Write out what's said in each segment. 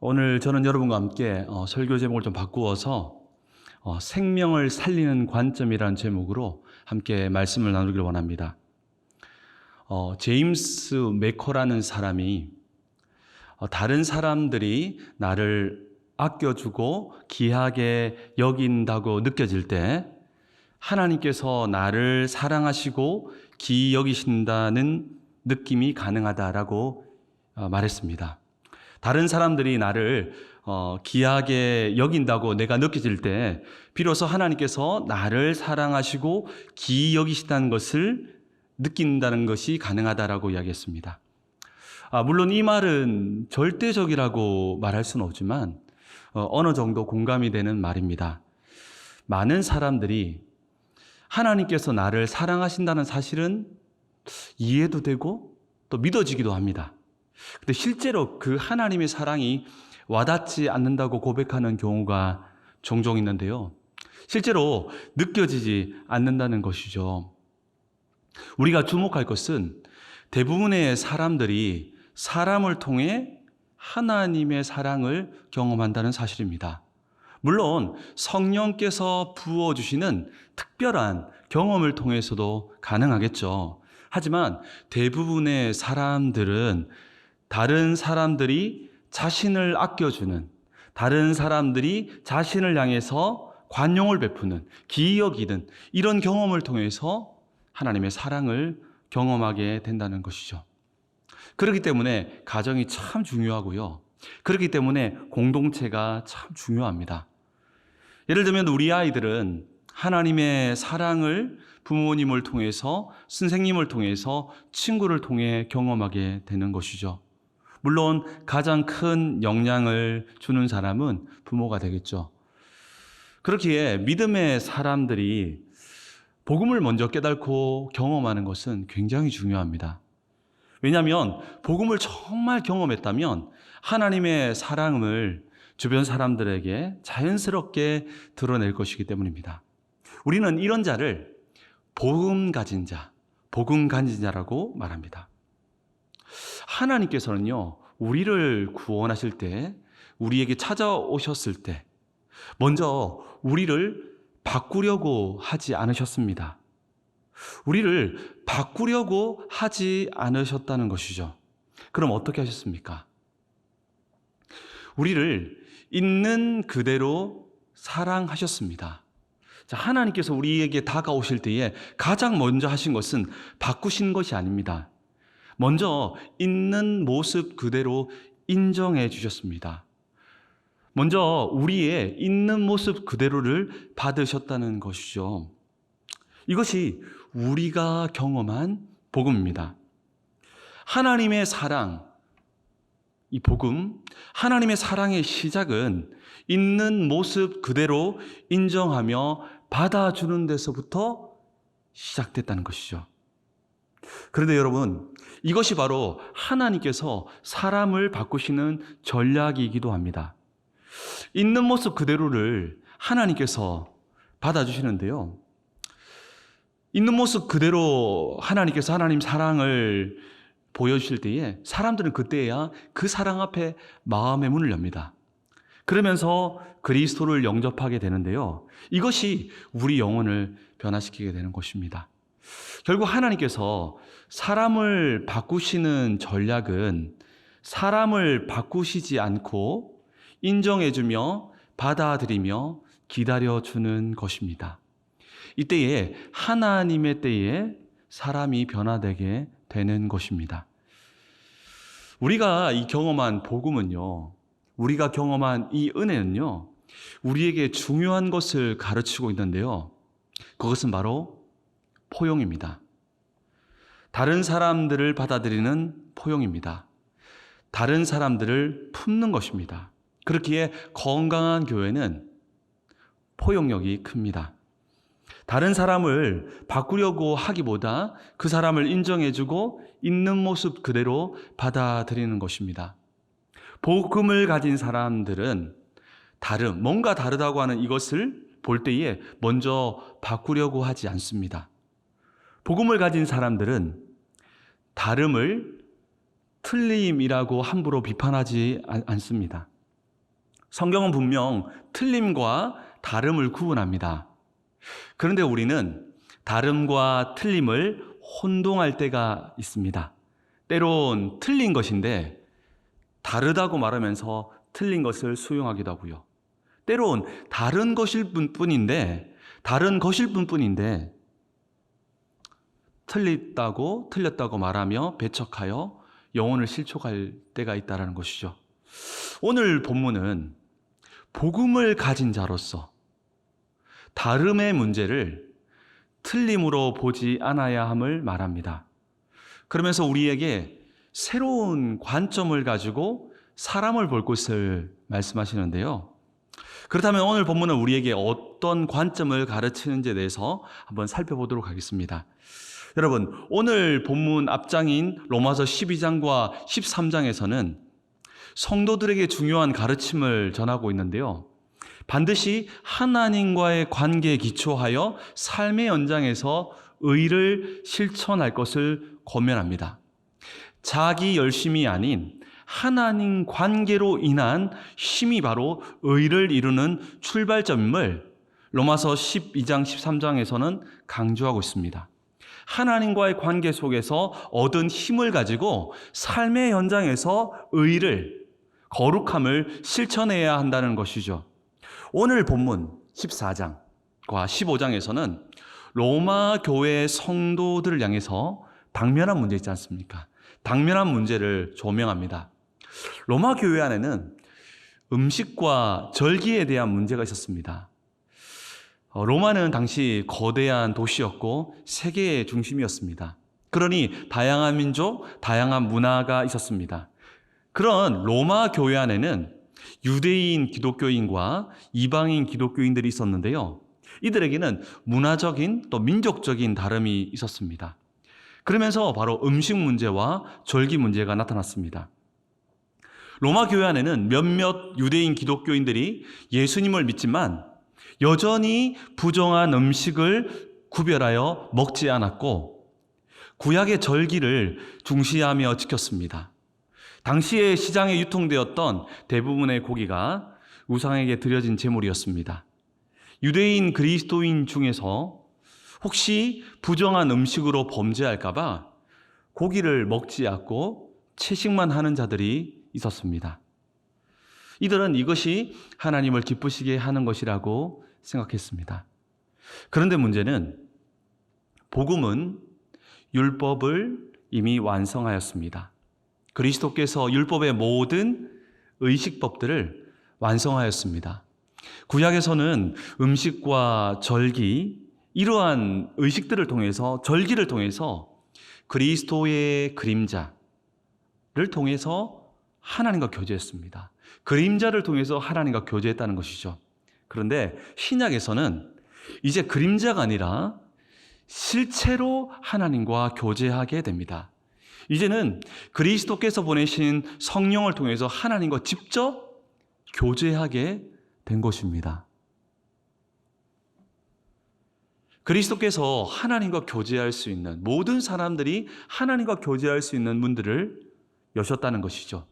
오늘 저는 여러분과 함께 설교 제목을 좀 바꾸어서 생명을 살리는 관점이라는 제목으로 함께 말씀을 나누기를 원합니다. 제임스 매커라는 사람이 다른 사람들이 나를 아껴주고 귀하게 여긴다고 느껴질 때 하나님께서 나를 사랑하시고 귀히 여기신다는 느낌이 가능하다라고 말했습니다. 다른 사람들이 나를 귀하게 여긴다고 내가 느껴질 때 비로소 하나님께서 나를 사랑하시고 귀히 여기시다는 것을 느낀다는 것이 가능하다라고 이야기했습니다. 물론 이 말은 절대적이라고 말할 수는 없지만 어느 정도 공감이 되는 말입니다. 많은 사람들이 하나님께서 나를 사랑하신다는 사실은 이해도 되고 또 믿어지기도 합니다. 근데 실제로 그 하나님의 사랑이 와닿지 않는다고 고백하는 경우가 종종 있는데요. 실제로 느껴지지 않는다는 것이죠. 우리가 주목할 것은 대부분의 사람들이 사람을 통해 하나님의 사랑을 경험한다는 사실입니다. 물론 성령께서 부어주시는 특별한 경험을 통해서도 가능하겠죠. 하지만 대부분의 사람들은 다른 사람들이 자신을 아껴주는, 다른 사람들이 자신을 향해서 관용을 베푸는, 귀히 여기는 이런 경험을 통해서 하나님의 사랑을 경험하게 된다는 것이죠. 그렇기 때문에 가정이 참 중요하고요. 그렇기 때문에 공동체가 참 중요합니다. 예를 들면 우리 아이들은 하나님의 사랑을 부모님을 통해서, 선생님을 통해서, 친구를 통해 경험하게 되는 것이죠. 물론 가장 큰 영향을 주는 사람은 부모가 되겠죠. 그렇기에 믿음의 사람들이 복음을 먼저 깨닫고 경험하는 것은 굉장히 중요합니다. 왜냐하면 복음을 정말 경험했다면 하나님의 사랑을 주변 사람들에게 자연스럽게 드러낼 것이기 때문입니다. 우리는 이런 자를 복음 가진 자라고 말합니다. 하나님께서는요, 우리를 구원하실 때, 우리에게 찾아오셨을 때, 먼저 우리를 바꾸려고 하지 않으셨습니다. 우리를 바꾸려고 하지 않으셨다는 것이죠. 그럼 어떻게 하셨습니까? 우리를 있는 그대로 사랑하셨습니다. 자, 하나님께서 우리에게 다가오실 때에 가장 먼저 하신 것은 바꾸신 것이 아닙니다. 먼저 있는 모습 그대로 인정해 주셨습니다. 먼저 우리의 있는 모습 그대로를 받으셨다는 것이죠. 이것이 우리가 경험한 복음입니다. 하나님의 사랑, 이 복음, 하나님의 사랑의 시작은 있는 모습 그대로 인정하며 받아주는 데서부터 시작됐다는 것이죠. 그런데 여러분, 이것이 바로 하나님께서 사람을 바꾸시는 전략이기도 합니다. 있는 모습 그대로를 하나님께서 받아주시는데요. 있는 모습 그대로 하나님께서 하나님 사랑을 보여주실 때에 사람들은 그때야 그 사랑 앞에 마음의 문을 엽니다. 그러면서 그리스도를 영접하게 되는데요. 이것이 우리 영혼을 변화시키게 되는 것입니다. 결국 하나님께서 사람을 바꾸시는 전략은 사람을 바꾸시지 않고 인정해주며 받아들이며 기다려주는 것입니다. 이때에 하나님의 때에 사람이 변화되게 되는 것입니다. 우리가 이 경험한 복음은요, 우리가 경험한 이 은혜는요, 우리에게 중요한 것을 가르치고 있는데요. 그것은 바로 포용입니다. 다른 사람들을 받아들이는 포용입니다. 다른 사람들을 품는 것입니다. 그렇기에 건강한 교회는 포용력이 큽니다. 다른 사람을 바꾸려고 하기보다 그 사람을 인정해주고 있는 모습 그대로 받아들이는 것입니다. 복음을 가진 사람들은 뭔가 다르다고 하는 이것을 볼 때에 먼저 바꾸려고 하지 않습니다. 복음을 가진 사람들은 다름을 틀림이라고 함부로 비판하지 않습니다. 성경은 분명 틀림과 다름을 구분합니다. 그런데 우리는 다름과 틀림을 혼동할 때가 있습니다. 때론 틀린 것인데 다르다고 말하면서 틀린 것을 수용하기도 하고요. 때론 다른 것일 뿐인데 틀렸다고 말하며 배척하여 영혼을 실족할 때가 있다는 것이죠. 오늘 본문은 복음을 가진 자로서 다름의 문제를 틀림으로 보지 않아야 함을 말합니다. 그러면서 우리에게 새로운 관점을 가지고 사람을 볼 것을 말씀하시는데요. 그렇다면 오늘 본문은 우리에게 어떤 관점을 가르치는지에 대해서 한번 살펴보도록 하겠습니다. 여러분, 오늘 본문 앞장인 로마서 12장과 13장에서는 성도들에게 중요한 가르침을 전하고 있는데요. 반드시 하나님과의 관계에 기초하여 삶의 연장에서 의를 실천할 것을 권면합니다. 자기 열심이 아닌 하나님 관계로 인한 힘이 바로 의를 이루는 출발점임을 로마서 12장, 13장에서는 강조하고 있습니다. 하나님과의 관계 속에서 얻은 힘을 가지고 삶의 현장에서 의를, 거룩함을 실천해야 한다는 것이죠. 오늘 본문 14장과 15장에서는 로마 교회 성도들을 향해서 당면한 문제 있지 않습니까? 당면한 문제를 조명합니다. 로마 교회 안에는 음식과 절기에 대한 문제가 있었습니다. 로마는 당시 거대한 도시였고 세계의 중심이었습니다. 그러니 다양한 민족, 다양한 문화가 있었습니다. 그런 로마 교회 안에는 유대인 기독교인과 이방인 기독교인들이 있었는데요. 이들에게는 문화적인 또 민족적인 다름이 있었습니다. 그러면서 바로 음식 문제와 절기 문제가 나타났습니다. 로마 교회 안에는 몇몇 유대인 기독교인들이 예수님을 믿지만 여전히 부정한 음식을 구별하여 먹지 않았고 구약의 절기를 중시하며 지켰습니다. 당시에 시장에 유통되었던 대부분의 고기가 우상에게 드려진 제물이었습니다. 유대인 그리스도인 중에서 혹시 부정한 음식으로 범죄할까봐 고기를 먹지 않고 채식만 하는 자들이 있었습니다. 이들은 이것이 하나님을 기쁘시게 하는 것이라고 생각했습니다. 그런데 문제는 복음은 율법을 이미 완성하였습니다. 그리스도께서 율법의 모든 의식법들을 완성하였습니다. 구약에서는 음식과 절기, 이러한 의식들을 통해서, 절기를 통해서 그리스도의 그림자를 통해서 하나님과 교제했습니다. 그림자를 통해서 하나님과 교제했다는 것이죠. 그런데 신약에서는 이제 그림자가 아니라 실체로 하나님과 교제하게 됩니다. 이제는 그리스도께서 보내신 성령을 통해서 하나님과 직접 교제하게 된 것입니다. 그리스도께서 하나님과 교제할 수 있는, 모든 사람들이 하나님과 교제할 수 있는 문들을 여셨다는 것이죠.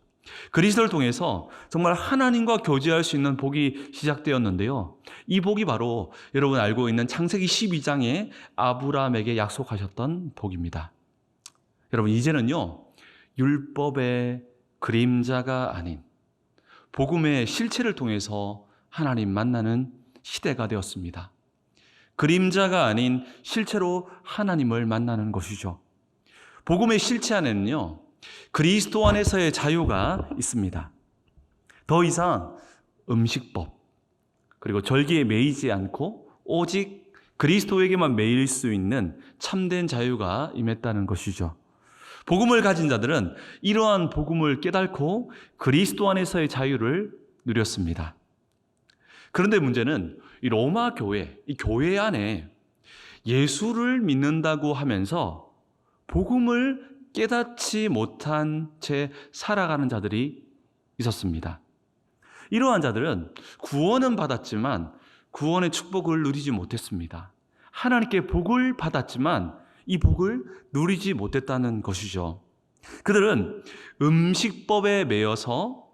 그리스도를 통해서 정말 하나님과 교제할 수 있는 복이 시작되었는데요. 이 복이 바로 여러분 알고 있는 창세기 12장에 아브라함에게 약속하셨던 복입니다. 여러분, 이제는요, 율법의 그림자가 아닌 복음의 실체를 통해서 하나님 만나는 시대가 되었습니다. 그림자가 아닌 실체로 하나님을 만나는 것이죠. 복음의 실체 안에는요, 그리스도 안에서의 자유가 있습니다. 더 이상 음식법, 그리고 절기에 매이지 않고 오직 그리스도에게만 매일 수 있는 참된 자유가 임했다는 것이죠. 복음을 가진 자들은 이러한 복음을 깨닫고 그리스도 안에서의 자유를 누렸습니다. 그런데 문제는 이 로마 교회, 이 교회 안에 예수를 믿는다고 하면서 복음을 깨닫지 못한 채 살아가는 자들이 있었습니다. 이러한 자들은 구원은 받았지만 구원의 축복을 누리지 못했습니다. 하나님께 복을 받았지만 이 복을 누리지 못했다는 것이죠. 그들은 음식법에 매여서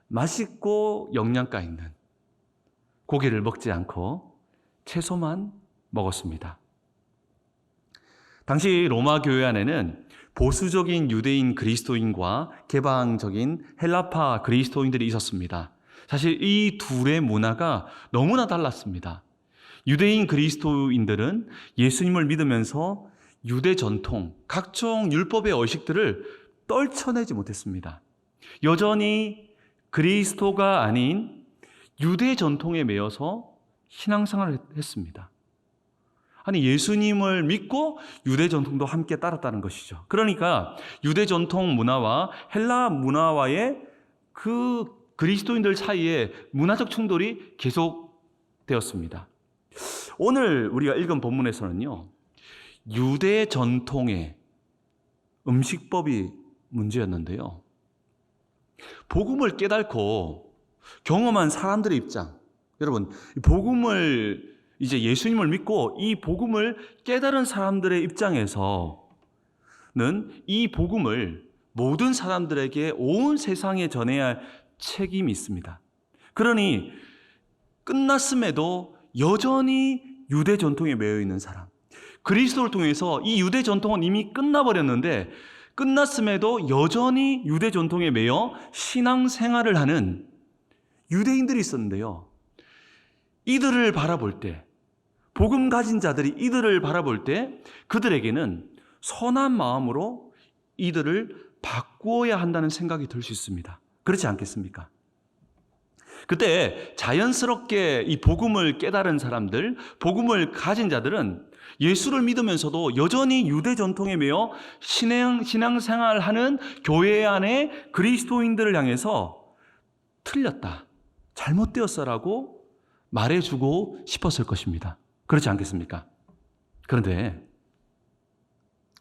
맛있고 영양가 있는 고기를 먹지 않고 채소만 먹었습니다. 당시 로마 교회 안에는 보수적인 유대인 그리스도인과 개방적인 헬라파 그리스도인들이 있었습니다. 사실 이 둘의 문화가 너무나 달랐습니다. 유대인 그리스도인들은 예수님을 믿으면서 유대 전통, 각종 율법의 의식들을 떨쳐내지 못했습니다. 여전히 그리스도가 아닌 유대 전통에 매여서 신앙생활을 했습니다. 아니, 예수님을 믿고 유대 전통도 함께 따랐다는 것이죠. 그러니까 유대 전통 문화와 헬라 문화와의 그 그리스도인들 사이에 문화적 충돌이 계속되었습니다. 오늘 우리가 읽은 본문에서는요, 유대 전통의 음식법이 문제였는데요. 복음을 깨닫고 경험한 사람들의 입장, 여러분, 복음을 이제 예수님을 믿고 이 복음을 깨달은 사람들의 입장에서는 이 복음을 모든 사람들에게 온 세상에 전해야 할 책임이 있습니다. 그러니 끝났음에도 여전히 유대 전통에 매여 있는 사람, 그리스도를 통해서 이 유대 전통은 이미 끝나버렸는데 끝났음에도 여전히 유대 전통에 매여 신앙생활을 하는 유대인들이 있었는데요. 이들을 바라볼 때, 복음 가진 자들이 이들을 바라볼 때 그들에게는 선한 마음으로 이들을 바꾸어야 한다는 생각이 들 수 있습니다. 그렇지 않겠습니까? 그때 자연스럽게 이 복음을 깨달은 사람들, 복음을 가진 자들은 예수를 믿으면서도 여전히 유대 전통에 매여 신앙생활하는 교회 안에 그리스도인들을 향해서 틀렸다, 잘못되었어라고 말해주고 싶었을 것입니다. 그렇지 않겠습니까? 그런데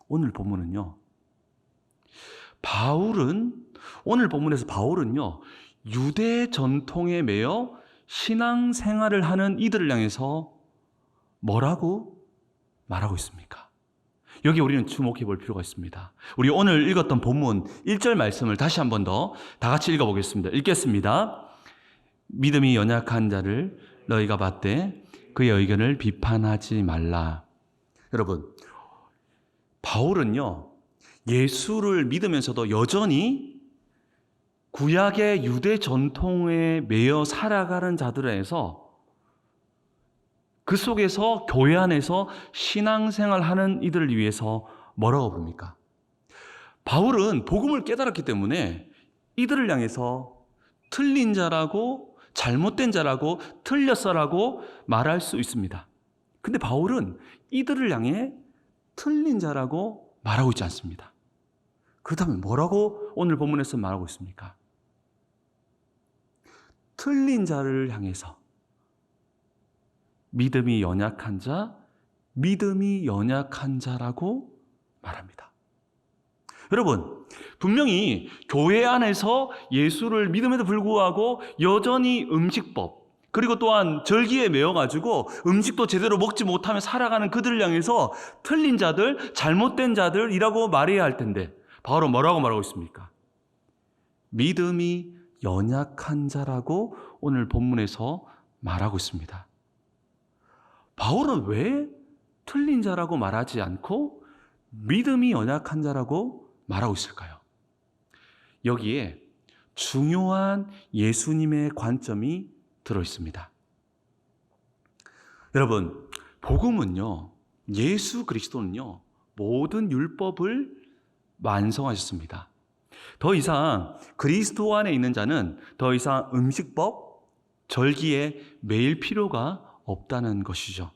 오늘 본문은요, 오늘 본문에서 바울은요, 유대 전통에 매여 신앙생활을 하는 이들을 향해서 뭐라고 말하고 있습니까? 여기 우리는 주목해 볼 필요가 있습니다. 우리 오늘 읽었던 본문 1절 말씀을 다시 한 번 더 다 같이 읽어보겠습니다. 읽겠습니다. 믿음이 연약한 자를 너희가 받되 그의 의견을 비판하지 말라. 여러분, 바울은요, 예수를 믿으면서도 여전히 구약의 유대 전통에 매여 살아가는 자들에서 그 속에서 교회 안에서 신앙생활하는 이들을 위해서 뭐라고 부릅니까? 바울은 복음을 깨달았기 때문에 이들을 향해서 틀린 자라고 잘못된 자라고 틀렸어라고 말할 수 있습니다. 근데 바울은 이들을 향해 틀린 자라고 말하고 있지 않습니다. 그렇다면 뭐라고 오늘 본문에서 말하고 있습니까? 틀린 자를 향해서 믿음이 연약한 자라고 말합니다. 여러분, 분명히 교회 안에서 예수를 믿음에도 불구하고 여전히 음식법, 그리고 또한 절기에 매여가지고 음식도 제대로 먹지 못하며 살아가는 그들을 향해서 틀린 자들, 잘못된 자들이라고 말해야 할 텐데 바울은 뭐라고 말하고 있습니까? 믿음이 연약한 자라고 오늘 본문에서 말하고 있습니다. 바울은 왜 틀린 자라고 말하지 않고 믿음이 연약한 자라고 말하고 있을까요? 여기에 중요한 예수님의 관점이 들어 있습니다. 여러분, 복음은요, 예수 그리스도는요, 모든 율법을 완성하셨습니다. 더 이상 그리스도 안에 있는 자는 더 이상 음식법, 절기에 매일 필요가 없다는 것이죠.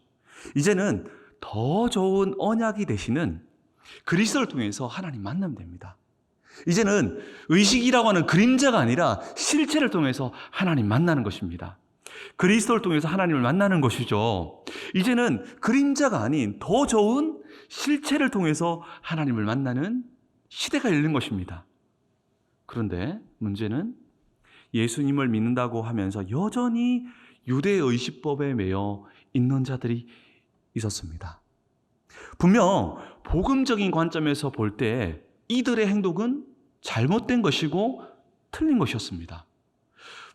이제는 더 좋은 언약이 되시는 그리스도를 통해서 하나님 만나면 됩니다. 이제는 의식이라고 하는 그림자가 아니라 실체를 통해서 하나님 만나는 것입니다. 그리스도를 통해서 하나님을 만나는 것이죠. 이제는 그림자가 아닌 더 좋은 실체를 통해서 하나님을 만나는 시대가 열린 것입니다. 그런데 문제는 예수님을 믿는다고 하면서 여전히 유대 의식법에 매여 있는 자들이 있었습니다. 분명 복음적인 관점에서 볼 때 이들의 행동은 잘못된 것이고 틀린 것이었습니다.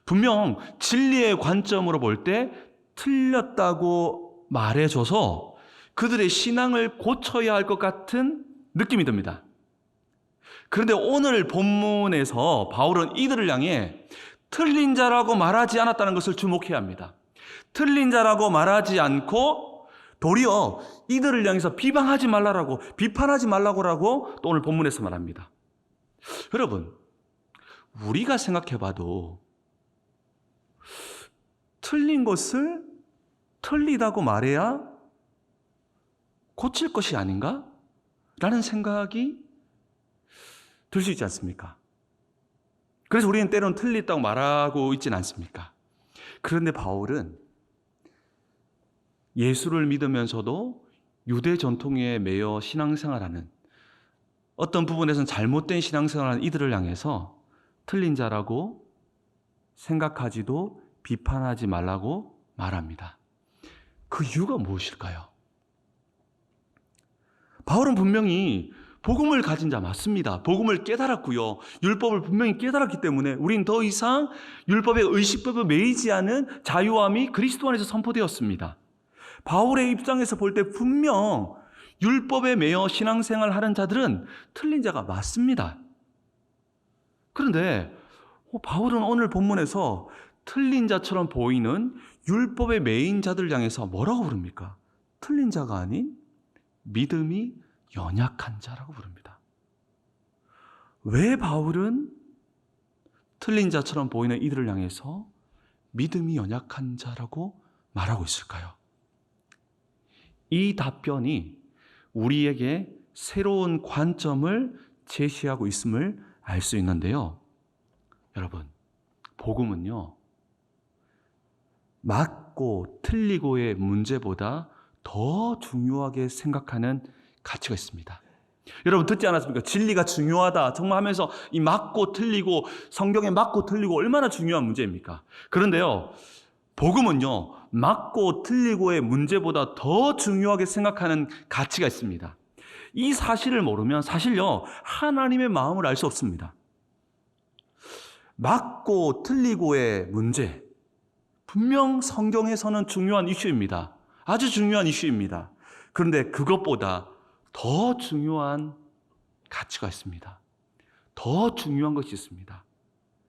분명 진리의 관점으로 볼 때 틀렸다고 말해줘서 그들의 신앙을 고쳐야 할 것 같은 느낌이 듭니다. 그런데 오늘 본문에서 바울은 이들을 향해 틀린 자라고 말하지 않았다는 것을 주목해야 합니다. 틀린 자라고 말하지 않고 도리어 이들을 향해서 비방하지 말라고, 비판하지 말라고 또 오늘 본문에서 말합니다. 여러분, 우리가 생각해봐도 틀린 것을 틀리다고 말해야 고칠 것이 아닌가? 라는 생각이 들 수 있지 않습니까? 그래서 우리는 때로는 틀렸다고 말하고 있지는 않습니까? 그런데 바울은 예수를 믿으면서도 유대 전통에 매여 신앙생활하는, 어떤 부분에서는 잘못된 신앙생활하는 이들을 향해서 틀린 자라고 생각하지도 비판하지 말라고 말합니다. 그 이유가 무엇일까요? 바울은 분명히 복음을 가진 자 맞습니다. 복음을 깨달았고요. 율법을 분명히 깨달았기 때문에 우린 더 이상 율법의 의식법에 매이지 않은 자유함이 그리스도 안에서 선포되었습니다. 바울의 입장에서 볼 때 분명 율법에 매여 신앙생활 하는 자들은 틀린 자가 맞습니다. 그런데 바울은 오늘 본문에서 틀린 자처럼 보이는 율법에 매인 자들을 향해서 뭐라고 부릅니까? 틀린 자가 아닌 믿음이 연약한 자라고 부릅니다. 왜 바울은 틀린 자처럼 보이는 이들을 향해서 믿음이 연약한 자라고 말하고 있을까요? 이 답변이 우리에게 새로운 관점을 제시하고 있음을 알 수 있는데요. 여러분, 복음은요, 맞고 틀리고의 문제보다 더 중요하게 생각하는 가치가 있습니다. 여러분 듣지 않았습니까? 진리가 중요하다 정말 하면서 이 맞고 틀리고, 성경에 맞고 틀리고 얼마나 중요한 문제입니까? 그런데요, 복음은요, 맞고 틀리고의 문제보다 더 중요하게 생각하는 가치가 있습니다. 이 사실을 모르면 사실요, 하나님의 마음을 알 수 없습니다. 맞고 틀리고의 문제, 분명 성경에서는 중요한 이슈입니다. 아주 중요한 이슈입니다. 그런데 그것보다 더 중요한 가치가 있습니다. 더 중요한 것이 있습니다.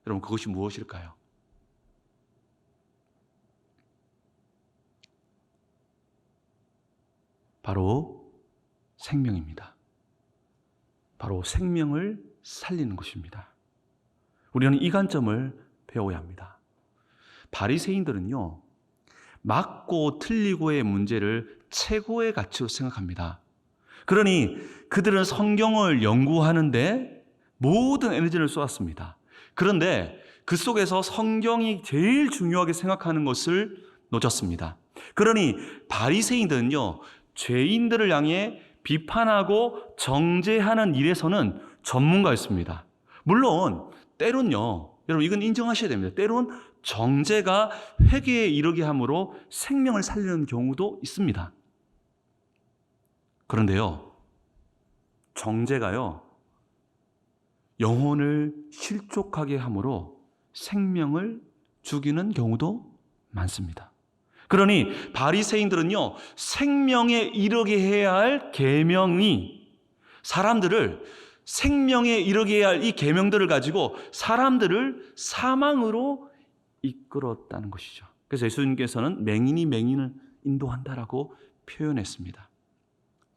여러분, 그것이 무엇일까요? 바로 생명입니다. 바로 생명을 살리는 것입니다. 우리는 이 관점을 배워야 합니다. 바리새인들은요, 맞고 틀리고의 문제를 최고의 가치로 생각합니다. 그러니 그들은 성경을 연구하는데 모든 에너지를 쏟았습니다. 그런데 그 속에서 성경이 제일 중요하게 생각하는 것을 놓쳤습니다. 그러니 바리새인들은요, 죄인들을 향해 비판하고 정죄하는 일에서는 전문가였습니다. 물론 때론요, 여러분 이건 인정하셔야 됩니다. 때론 정죄가 회개에 이르게 함으로 생명을 살리는 경우도 있습니다. 그런데요, 정죄가요, 영혼을 실족하게 함으로 생명을 죽이는 경우도 많습니다. 그러니 바리새인들은요, 생명에 이르게 해야 할 계명이, 사람들을 생명에 이르게 해야 할 이 계명들을 가지고 사람들을 사망으로 이끌었다는 것이죠. 그래서 예수님께서는 맹인이 맹인을 인도한다라고 표현했습니다.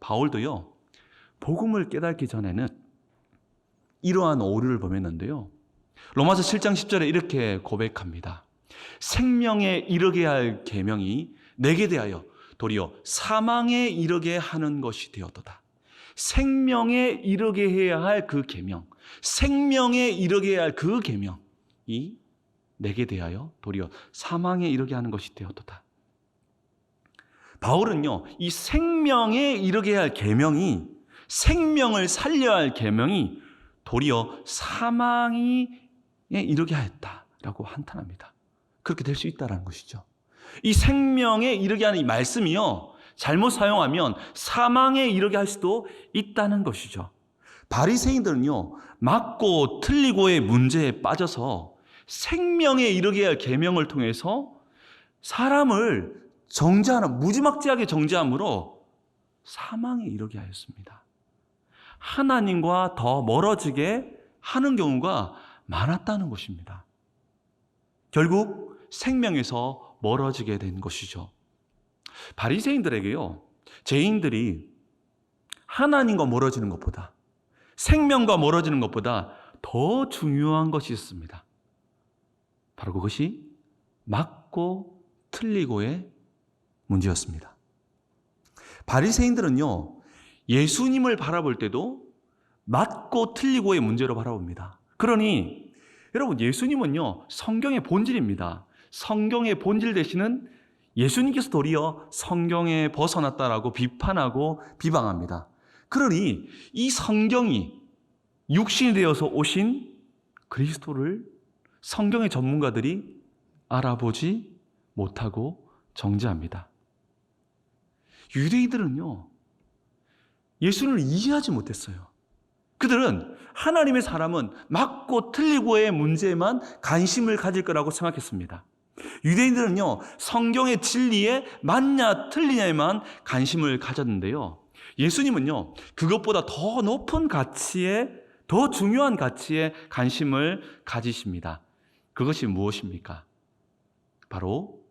바울도요, 복음을 깨닫기 전에는 이러한 오류를 범했는데요, 로마서 7장 10절에 이렇게 고백합니다. 생명에 이르게 할 계명이 내게 대하여 도리어 사망에 이르게 하는 것이 되었도다. 생명에 이르게 해야 할 그 계명, 생명에 이르게 해야 할 그 계명이 내게 대하여 도리어 사망에 이르게 하는 것이 되었도다. 바울은요, 이 생명에 이르게 할 계명이, 생명을 살려야 할 계명이 도리어 사망에 이르게 하였다라고 한탄합니다. 그렇게 될 수 있다는 것이죠. 이 생명에 이르게 하는 이 말씀이요, 잘못 사용하면 사망에 이르게 할 수도 있다는 것이죠. 바리새인들은요, 맞고 틀리고의 문제에 빠져서 생명에 이르게 할 계명을 통해서 사람을 정죄하는, 무지막지하게 정죄함으로 사망에 이르게 하였습니다. 하나님과 더 멀어지게 하는 경우가 많았다는 것입니다. 결국 생명에서 멀어지게 된 것이죠. 바리새인들에게요, 죄인들이 하나님과 멀어지는 것보다, 생명과 멀어지는 것보다 더 중요한 것이 있습니다. 바로 그것이 맞고 틀리고의 문제였습니다. 바리새인들은요, 예수님을 바라볼 때도 맞고 틀리고의 문제로 바라봅니다. 그러니 여러분, 예수님은요, 성경의 본질입니다. 성경의 본질 되시는 예수님께서 도리어 성경에 벗어났다라고 비판하고 비방합니다. 그러니 이 성경이 육신이 되어서 오신 그리스도를 성경의 전문가들이 알아보지 못하고 정죄합니다. 유대인들은요, 예수를 이해하지 못했어요. 그들은 하나님의 사람은 맞고 틀리고의 문제에만 관심을 가질 거라고 생각했습니다. 유대인들은요, 성경의 진리에 맞냐 틀리냐에만 관심을 가졌는데요, 예수님은요, 그것보다 더 높은 가치에, 더 중요한 가치에 관심을 가지십니다. 그것이 무엇입니까? 바로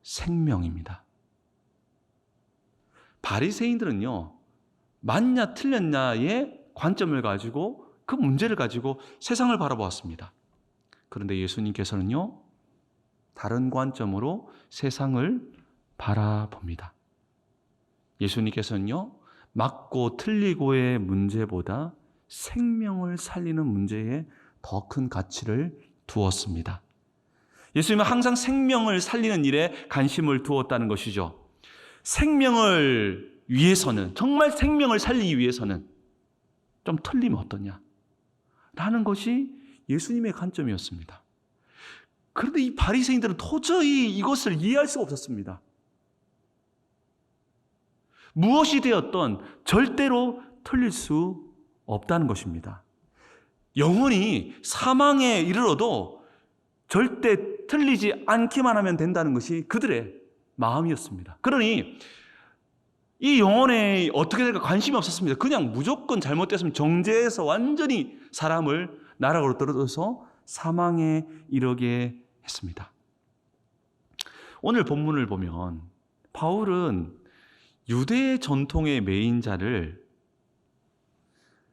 생명입니다. 바리새인들은요, 맞냐 틀렸냐의 관점을 가지고, 그 문제를 가지고 세상을 바라보았습니다. 그런데 예수님께서는요, 다른 관점으로 세상을 바라봅니다. 예수님께서는요, 맞고 틀리고의 문제보다 생명을 살리는 문제에 더 큰 가치를 두었습니다. 예수님은 항상 생명을 살리는 일에 관심을 두었다는 것이죠. 생명을 위해서는, 정말 생명을 살리기 위해서는 좀 틀리면 어떠냐 라는 것이 예수님의 관점이었습니다. 그런데 이 바리새인들은 도저히 이것을 이해할 수가 없었습니다. 무엇이 되었던 절대로 틀릴 수 없다는 것입니다. 영혼이 사망에 이르러도 절대 틀리지 않기만 하면 된다는 것이 그들의 마음이었습니다. 그러니 이 영혼에 어떻게 될까 관심이 없었습니다. 그냥 무조건 잘못됐으면 정죄해서 완전히 사람을 나락으로 떨어져서 사망에 이르게 했습니다. 오늘 본문을 보면 바울은 유대 전통의 매인 자를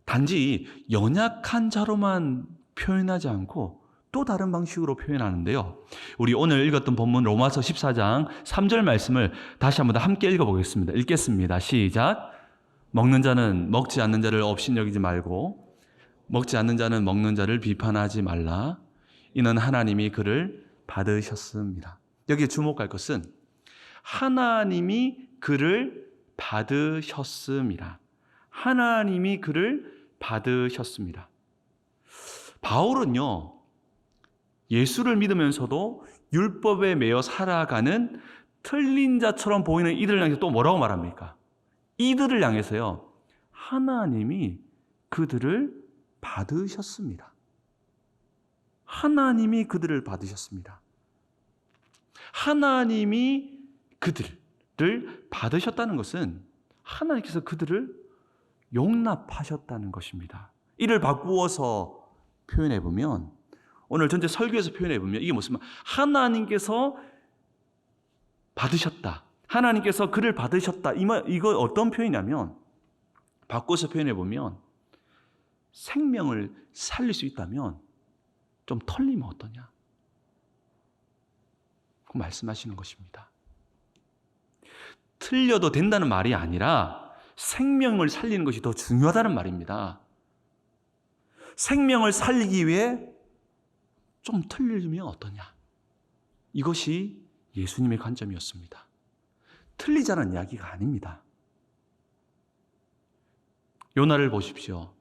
단지 연약한 자로만 표현하지 않고 또 다른 방식으로 표현하는데요. 우리 오늘 읽었던 본문 로마서 14장 3절 말씀을 다시 한번 함께 읽어보겠습니다. 읽겠습니다. 시작. 먹는 자는 먹지 않는 자를 업신여기지 말고 먹지 않는 자는 먹는 자를 비판하지 말라. 이는 하나님이 그를 받으셨습니다. 여기에 주목할 것은 하나님이 그를 받으셨습니다. 하나님이 그를 받으셨습니다. 바울은요, 예수를 믿으면서도 율법에 매여 살아가는 틀린 자처럼 보이는 이들을 향해서 또 뭐라고 말합니까? 이들을 향해서요, 하나님이 그들을 받으셨습니다. 하나님이 그들을 받으셨습니다. 하나님이 그들을 받으셨다는 것은 하나님께서 그들을 용납하셨다는 것입니다. 이를 바꾸어서 표현해보면, 오늘 전체 설교에서 표현해보면 이게 무슨 말? 하나님께서 받으셨다. 하나님께서 그를 받으셨다. 이거 어떤 표현이냐면, 바꿔서 표현해보면 생명을 살릴 수 있다면 좀 털리면 어떠냐? 그 말씀하시는 것입니다. 틀려도 된다는 말이 아니라 생명을 살리는 것이 더 중요하다는 말입니다. 생명을 살리기 위해 좀 틀리면 어떠냐? 이것이 예수님의 관점이었습니다. 틀리자는 이야기가 아닙니다. 요나를 보십시오.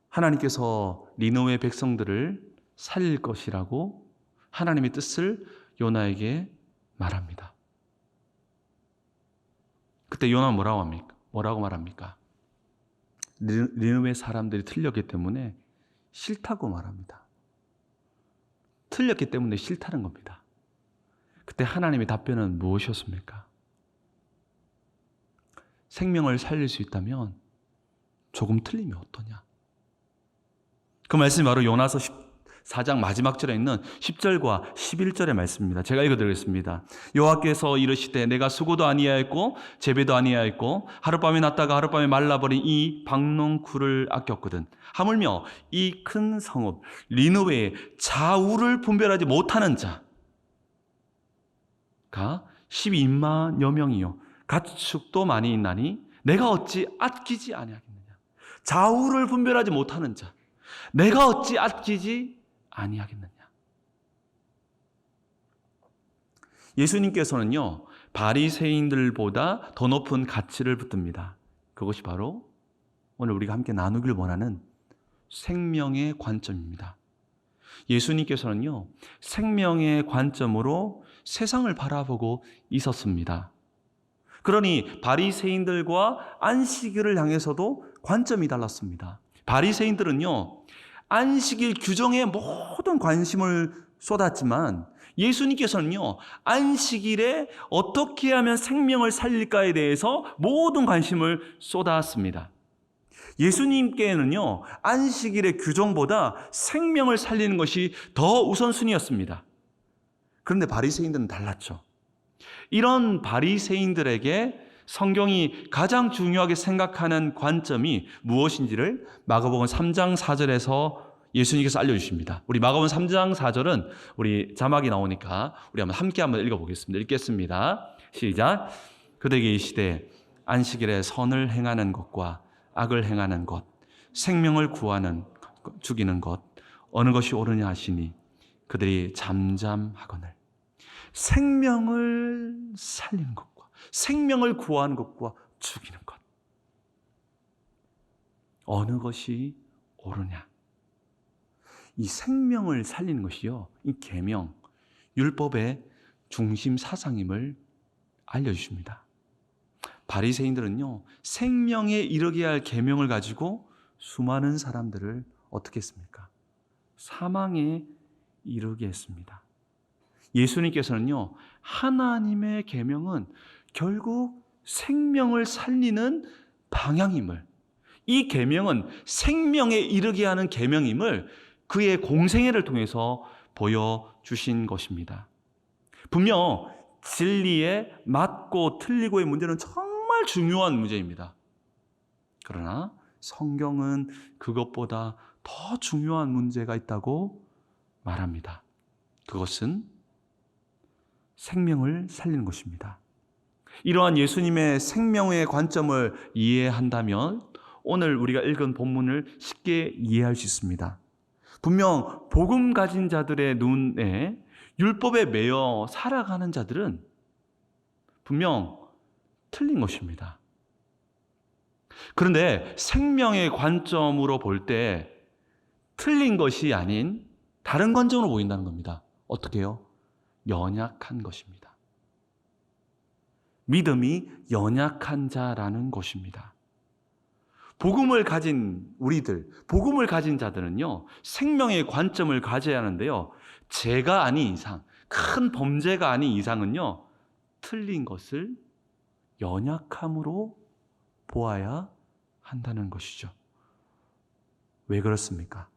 하나님께서 니느웨 백성들을 살릴 것이라고 하나님의 뜻을 요나에게 말합니다. 그때 요나는 뭐라고 말합니까? 니느웨 사람들이 틀렸기 때문에 싫다고 말합니다. 틀렸기 때문에 싫다는 겁니다. 그때 하나님의 답변은 무엇이었습니까? 생명을 살릴 수 있다면 조금 틀리면 어떠냐? 그 말씀이 바로 요나서 4장 마지막 절에 있는 10절과 11절의 말씀입니다. 제가 읽어드리겠습니다. 여호와께서 이르시되 내가 수고도 아니하였고 재배도 아니하였고 하룻밤에 났다가 하룻밤에 말라버린 이 박농쿨을 아꼈거든. 하물며 이 큰 성읍 니느웨의 자우를 분별하지 못하는 자가 12만여 명이요 가축도 많이 있나니 내가 어찌 아끼지 아니하겠느냐. 좌우를 분별하지 못하는 자, 내가 어찌 아끼지 아니하겠느냐. 예수님께서는요 바리새인들보다 더 높은 가치를 붙듭니다. 그것이 바로 오늘 우리가 함께 나누길 원하는 생명의 관점입니다. 예수님께서는요 생명의 관점으로 세상을 바라보고 있었습니다. 그러니 바리새인들과 안식일을 향해서도 관점이 달랐습니다. 바리새인들은요 안식일 규정에 모든 관심을 쏟았지만 예수님께서는요 안식일에 어떻게 하면 생명을 살릴까에 대해서 모든 관심을 쏟았습니다. 예수님께는요 안식일의 규정보다 생명을 살리는 것이 더 우선순위였습니다. 그런데 바리새인들은 달랐죠. 이런 바리새인들에게 성경이 가장 중요하게 생각하는 관점이 무엇인지를 마가복음 3장 4절에서 예수님께서 알려주십니다. 우리 마가복음 3장 4절은 우리 자막이 나오니까 우리 함께 한번 읽어보겠습니다. 읽겠습니다. 시작. 그들에게 이르시되 안식일에 선을 행하는 것과 악을 행하는 것, 생명을 구하는 죽이는 것 어느 것이 옳으냐 하시니 그들이 잠잠하거늘. 생명을 살리는 것과 생명을 구하는 것과 죽이는 것 어느 것이 옳으냐. 이 생명을 살리는 것이요 이 계명, 율법의 중심 사상임을 알려주십니다. 바리새인들은요 생명에 이르게 할 계명을 가지고 수많은 사람들을 어떻게 했습니까? 사망에 이르게 했습니다. 예수님께서는요 하나님의 계명은 결국 생명을 살리는 방향임을, 이 계명은 생명에 이르게 하는 계명임을 그의 공생애를 통해서 보여주신 것입니다. 분명 진리에 맞고 틀리고의 문제는 정말 중요한 문제입니다. 그러나 성경은 그것보다 더 중요한 문제가 있다고 말합니다. 그것은 생명을 살리는 것입니다. 이러한 예수님의 생명의 관점을 이해한다면 오늘 우리가 읽은 본문을 쉽게 이해할 수 있습니다. 분명 복음 가진 자들의 눈에 율법에 매여 살아가는 자들은 분명 틀린 것입니다. 그런데 생명의 관점으로 볼 때 틀린 것이 아닌 다른 관점으로 보인다는 겁니다. 어떻게 해요? 연약한 것입니다. 믿음이 연약한 자라는 것입니다. 복음을 가진 우리들, 복음을 가진 자들은요, 생명의 관점을 가져야 하는데요, 죄가 아닌 이상, 큰 범죄가 아닌 이상은요, 틀린 것을 연약함으로 보아야 한다는 것이죠. 왜 그렇습니까?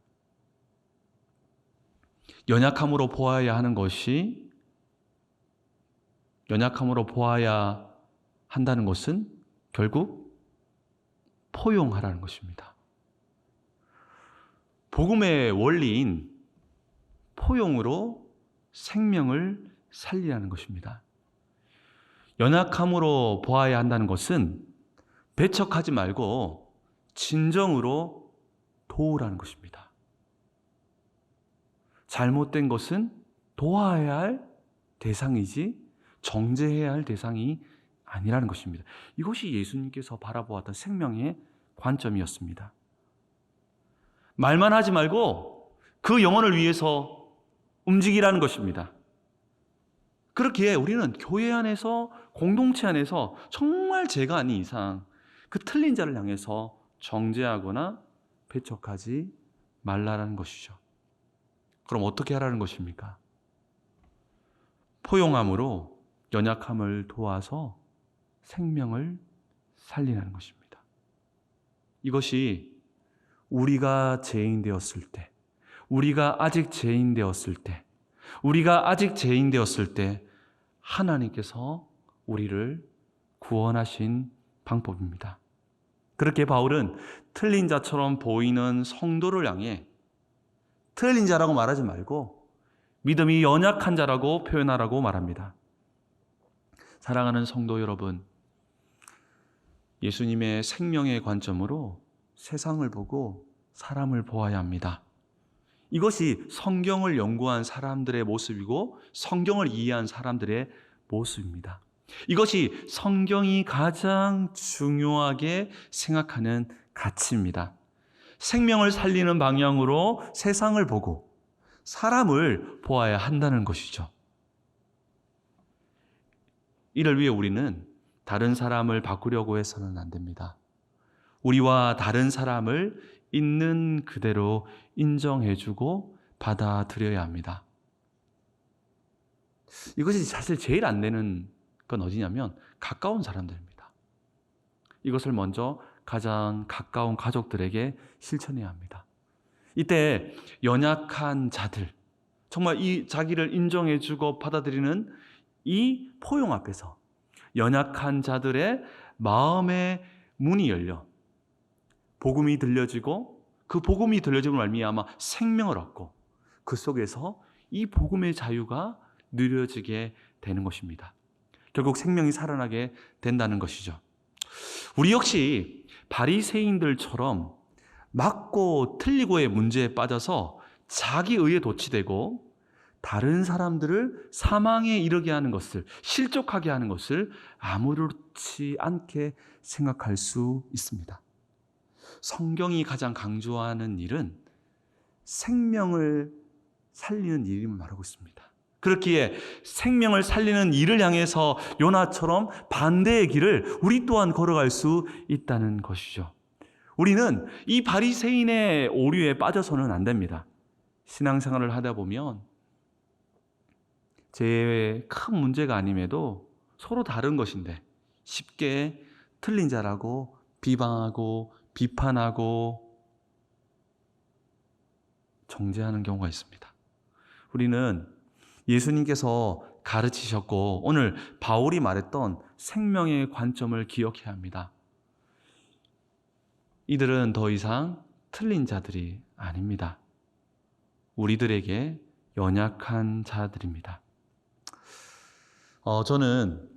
연약함으로 보아야 하는 것이, 연약함으로 보아야 한다는 것은 결국 포용하라는 것입니다. 복음의 원리인 포용으로 생명을 살리라는 것입니다. 연약함으로 보아야 한다는 것은 배척하지 말고 진정으로 도우라는 것입니다. 잘못된 것은 도와야 할 대상이지 정죄해야 할 대상이 아니라는 것입니다. 이것이 예수님께서 바라보았던 생명의 관점이었습니다. 말만 하지 말고 그 영혼을 위해서 움직이라는 것입니다. 그렇기에 우리는 교회 안에서, 공동체 안에서 정말 죄가 아닌 이상 그 틀린 자를 향해서 정죄하거나 배척하지 말라라는 것이죠. 그럼 어떻게 하라는 것입니까? 포용함으로 연약함을 도와서 생명을 살리는 것입니다. 이것이 우리가 죄인 되었을 때, 우리가 아직 죄인 되었을 때 하나님께서 우리를 구원하신 방법입니다. 그렇게 바울은 틀린 자처럼 보이는 성도를 향해 틀린 자라고 말하지 말고 믿음이 연약한 자라고 표현하라고 말합니다. 사랑하는 성도 여러분, 예수님의 생명의 관점으로 세상을 보고 사람을 보아야 합니다. 이것이 성경을 연구한 사람들의 모습이고 성경을 이해한 사람들의 모습입니다. 이것이 성경이 가장 중요하게 생각하는 가치입니다. 생명을 살리는 방향으로 세상을 보고 사람을 보아야 한다는 것이죠. 이를 위해 우리는 다른 사람을 바꾸려고 해서는 안 됩니다. 우리와 다른 사람을 있는 그대로 인정해주고 받아들여야 합니다. 이것이 사실 제일 안 되는 건 어디냐면 가까운 사람들입니다. 이것을 먼저 가장 가까운 가족들에게 실천해야 합니다. 이때 연약한 자들, 정말 이 자기를 인정해주고 받아들이는 이 포용 앞에서 연약한 자들의 마음의 문이 열려 복음이 들려지고 그 복음이 들려짐을 말미암아 생명을 얻고 그 속에서 이 복음의 자유가 누려지게 되는 것입니다. 결국 생명이 살아나게 된다는 것이죠. 우리 역시 바리새인들처럼 맞고 틀리고의 문제에 빠져서 자기 의에 도취되고 다른 사람들을 사망에 이르게 하는 것을, 실족하게 하는 것을 아무렇지 않게 생각할 수 있습니다. 성경이 가장 강조하는 일은 생명을 살리는 일임을 말하고 있습니다. 그렇기에 생명을 살리는 일을 향해서 요나처럼 반대의 길을 우리 또한 걸어갈 수 있다는 것이죠. 우리는 이 바리새인의 오류에 빠져서는 안 됩니다. 신앙생활을 하다 보면 제 큰 문제가 아님에도 서로 다른 것인데 쉽게 틀린 자라고 비방하고 비판하고 정죄하는 경우가 있습니다. 우리는 예수님께서 가르치셨고 오늘 바울이 말했던 생명의 관점을 기억해야 합니다. 이들은 더 이상 틀린 자들이 아닙니다. 우리들에게 연약한 자들입니다. 저는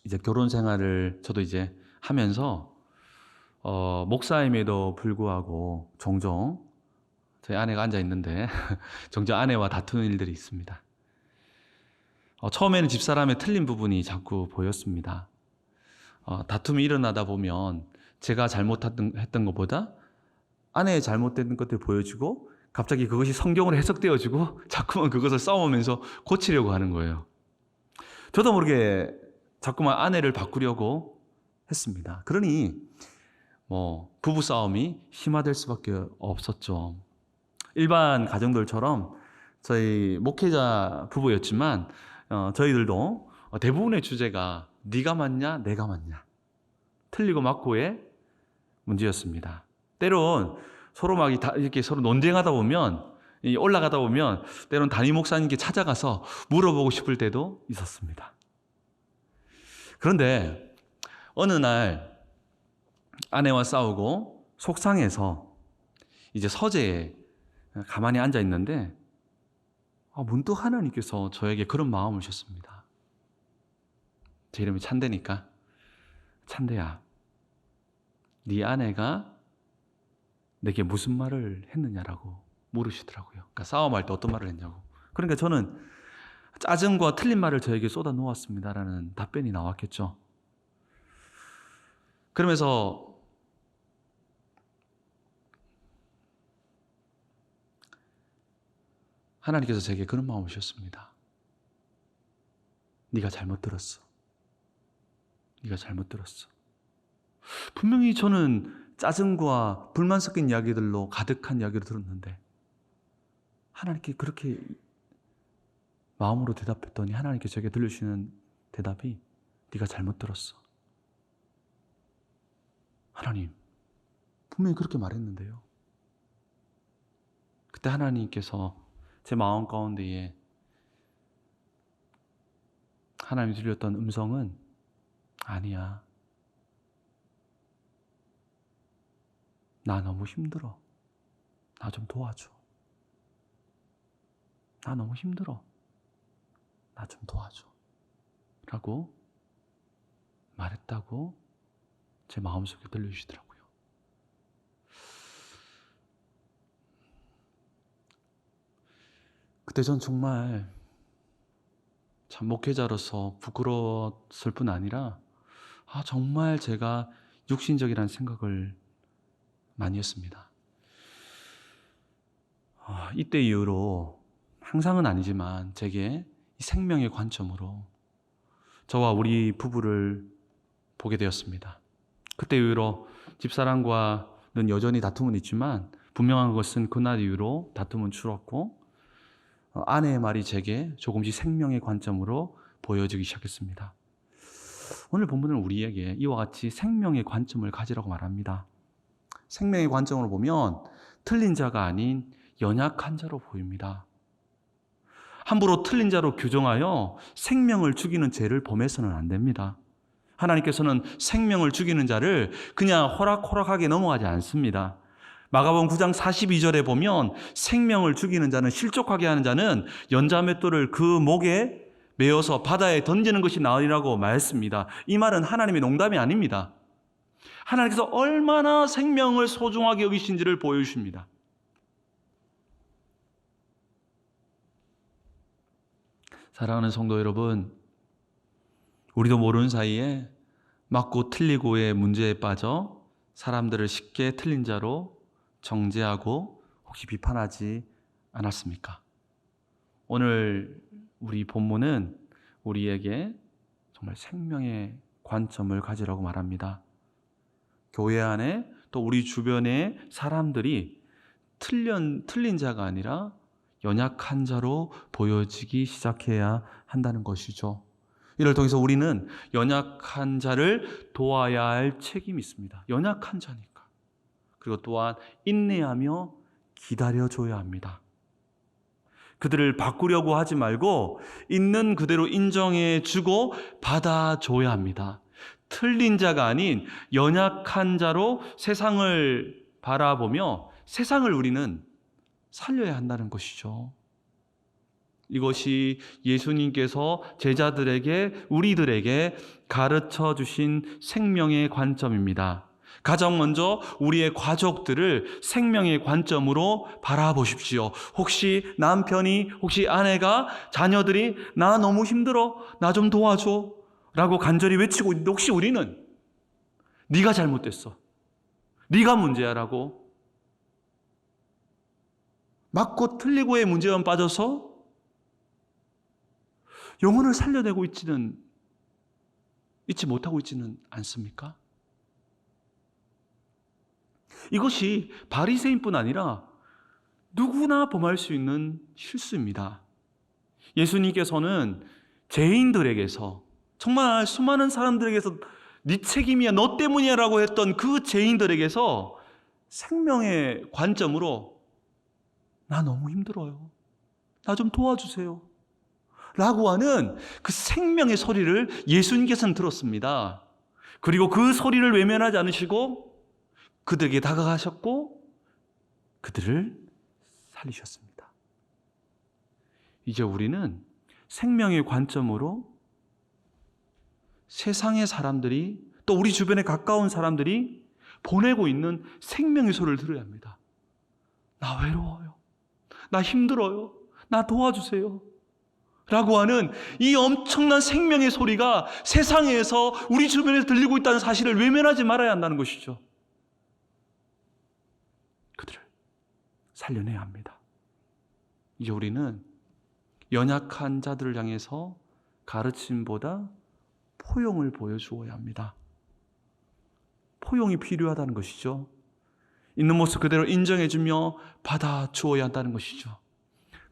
이제 결혼 생활을 저도 이제 하면서 목사임에도 불구하고 종종 저희 아내가 앉아 있는데 종종 아내와 다투는 일들이 있습니다. 처음에는 집사람의 틀린 부분이 자꾸 보였습니다. 다툼이 일어나다 보면 제가 잘못했던 것보다 아내의 잘못된 것들을 보여주고 갑자기 그것이 성경으로 해석되어지고 자꾸만 그것을 싸우면서 고치려고 하는 거예요. 저도 모르게 자꾸만 아내를 바꾸려고 했습니다. 그러니 부부싸움이 심화될 수밖에 없었죠. 일반 가정들처럼 저희 목회자 부부였지만 저희들도 대부분의 주제가 네가 맞냐 내가 맞냐 틀리고 맞고의 문제였습니다. 때론 서로 막 이렇게 서로 논쟁하다 보면 올라가다 보면 때론 담임 목사님께 찾아가서 물어보고 싶을 때도 있었습니다. 그런데 어느 날 아내와 싸우고 속상해서 이제 서재에 가만히 앉아 있는데 문득 하나님께서 저에게 그런 마음을 주셨습니다. 제 이름이 찬대니까 찬대야, 네 아내가 내게 무슨 말을 했느냐라고 물으시더라고요. 그러니까 싸움할 때 어떤 말을 했냐고. 그러니까 저는 짜증과 틀린 말을 저에게 쏟아 놓았습니다라는 답변이 나왔겠죠. 그러면서 하나님께서 제게 그런 마음을 주셨습니다. 네가 잘못 들었어. 네가 잘못 들었어. 분명히 저는 짜증과 불만 섞인 이야기들로 가득한 이야기를 들었는데 하나님께 그렇게 마음으로 대답했더니 하나님께 제게 들려주시는 대답이 네가 잘못 들었어. 하나님, 분명히 그렇게 말했는데요. 그때 하나님께서 제 마음 가운데에 하나님이 들렸던 음성은 아니야. 나 너무 힘들어. 나 좀 도와줘. 나 너무 힘들어. 나 좀 도와줘. 라고 말했다고 제 마음속에 들려주시더라고요. 그때 전 정말 참 목회자로서 부끄러웠을 뿐 아니라 정말 제가 육신적이라는 생각을 많이 했습니다. 이때 이후로 항상은 아니지만 제게 이 생명의 관점으로 저와 우리 부부를 보게 되었습니다. 그때 이후로 집사람과는 여전히 다툼은 있지만 분명한 것은 그날 이후로 다툼은 줄었고 아내의 말이 제게 조금씩 생명의 관점으로 보여지기 시작했습니다. 오늘 본문은 우리에게 이와 같이 생명의 관점을 가지라고 말합니다. 생명의 관점으로 보면 틀린 자가 아닌 연약한 자로 보입니다. 함부로 틀린 자로 규정하여 생명을 죽이는 죄를 범해서는 안 됩니다. 하나님께서는 생명을 죽이는 자를 그냥 호락호락하게 넘어가지 않습니다. 마가복음 9장 42절에 보면 생명을 죽이는 자는, 실족하게 하는 자는 연자맷돌을 그 목에 메어서 바다에 던지는 것이 나으리라고 말했습니다. 이 말은 하나님의 농담이 아닙니다. 하나님께서 얼마나 생명을 소중하게 여기신지를 보여주십니다. 사랑하는 성도 여러분, 우리도 모르는 사이에 맞고 틀리고의 문제에 빠져 사람들을 쉽게 틀린 자로 정죄하고 혹시 비판하지 않았습니까? 오늘 우리 본문은 우리에게 정말 생명의 관점을 가지라고 말합니다. 교회 안에 또 우리 주변의 사람들이 틀린 자가 아니라 연약한 자로 보여지기 시작해야 한다는 것이죠. 이를 통해서 우리는 연약한 자를 도와야 할 책임이 있습니다. 연약한 자니까. 그리고 또한 인내하며 기다려줘야 합니다. 그들을 바꾸려고 하지 말고 있는 그대로 인정해주고 받아줘야 합니다. 틀린 자가 아닌 연약한 자로 세상을 바라보며 세상을 우리는 살려야 한다는 것이죠. 이것이 예수님께서 제자들에게, 우리들에게 가르쳐 주신 생명의 관점입니다. 가장 먼저 우리의 가족들을 생명의 관점으로 바라보십시오. 혹시 남편이, 혹시 아내가, 자녀들이 나 너무 힘들어, 나 좀 도와줘 라고 간절히 외치고 있는데 혹시 우리는 네가 잘못됐어, 네가 문제야 라고 맞고 틀리고의 문제만 빠져서 영혼을 살려내고 잊지 못하고 있지는 않습니까? 이것이 바리새인뿐 아니라 누구나 범할 수 있는 실수입니다. 예수님께서는 죄인들에게서, 정말 수많은 사람들에게서 네 책임이야, 너 때문이야 라고 했던 그 죄인들에게서 생명의 관점으로 나 너무 힘들어요, 나 좀 도와주세요 라고 하는 그 생명의 소리를 예수님께서는 들었습니다. 그리고 그 소리를 외면하지 않으시고 그들에게 다가가셨고 그들을 살리셨습니다. 이제 우리는 생명의 관점으로 세상의 사람들이, 또 우리 주변에 가까운 사람들이 보내고 있는 생명의 소리를 들어야 합니다. 나 외로워요, 나 힘들어요, 나 도와주세요 라고 하는 이 엄청난 생명의 소리가 세상에서 우리 주변에 들리고 있다는 사실을 외면하지 말아야 한다는 것이죠. 그들을 살려내야 합니다. 이제 우리는 연약한 자들을 향해서 가르침보다 포용을 보여주어야 합니다. 포용이 필요하다는 것이죠. 있는 모습 그대로 인정해주며 받아주어야 한다는 것이죠.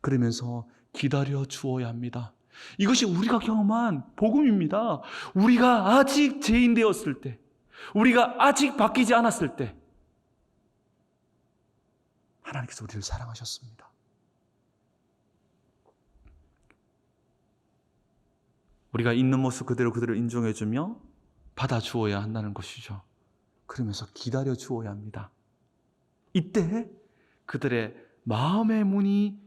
그러면서 기다려 주어야 합니다. 이것이 우리가 경험한 복음입니다. 우리가 아직 죄인 되었을 때, 우리가 아직 바뀌지 않았을 때 하나님께서 우리를 사랑하셨습니다. 우리가 있는 모습 그대로 그대로 인정해주며 받아주어야 한다는 것이죠. 그러면서 기다려 주어야 합니다. 이때 그들의 마음의 문이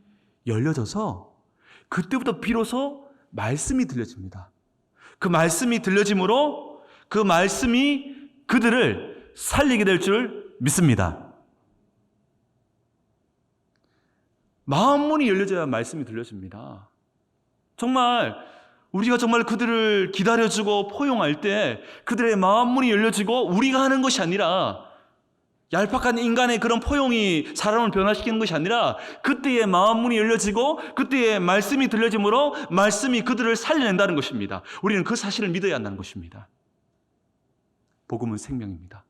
열려져서 그때부터 비로소 말씀이 들려집니다. 그 말씀이 들려짐으로 그 말씀이 그들을 살리게 될 줄 믿습니다. 마음 문이 열려져야 말씀이 들려집니다. 우리가 정말 그들을 기다려주고 포용할 때 그들의 마음 문이 열려지고 우리가 하는 것이 아니라, 얄팍한 인간의 그런 포용이 사람을 변화시키는 것이 아니라 그때의 마음 문이 열려지고 그때의 말씀이 들려짐으로 말씀이 그들을 살려낸다는 것입니다. 우리는 그 사실을 믿어야 한다는 것입니다. 복음은 생명입니다.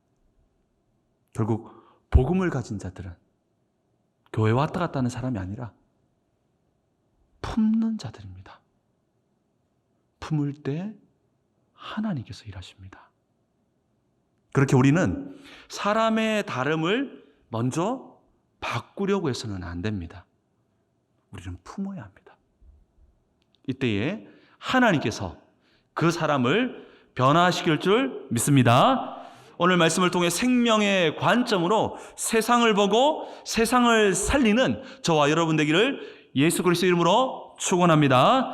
결국 복음을 가진 자들은 교회 왔다 갔다 하는 사람이 아니라 품는 자들입니다. 품을 때 하나님께서 일하십니다. 그렇게 우리는 사람의 다름을 먼저 바꾸려고 해서는 안 됩니다. 우리는 품어야 합니다. 이때에 하나님께서 그 사람을 변화시킬 줄 믿습니다. 오늘 말씀을 통해 생명의 관점으로 세상을 보고 세상을 살리는 저와 여러분 되기를 예수 그리스도 이름으로 축원합니다.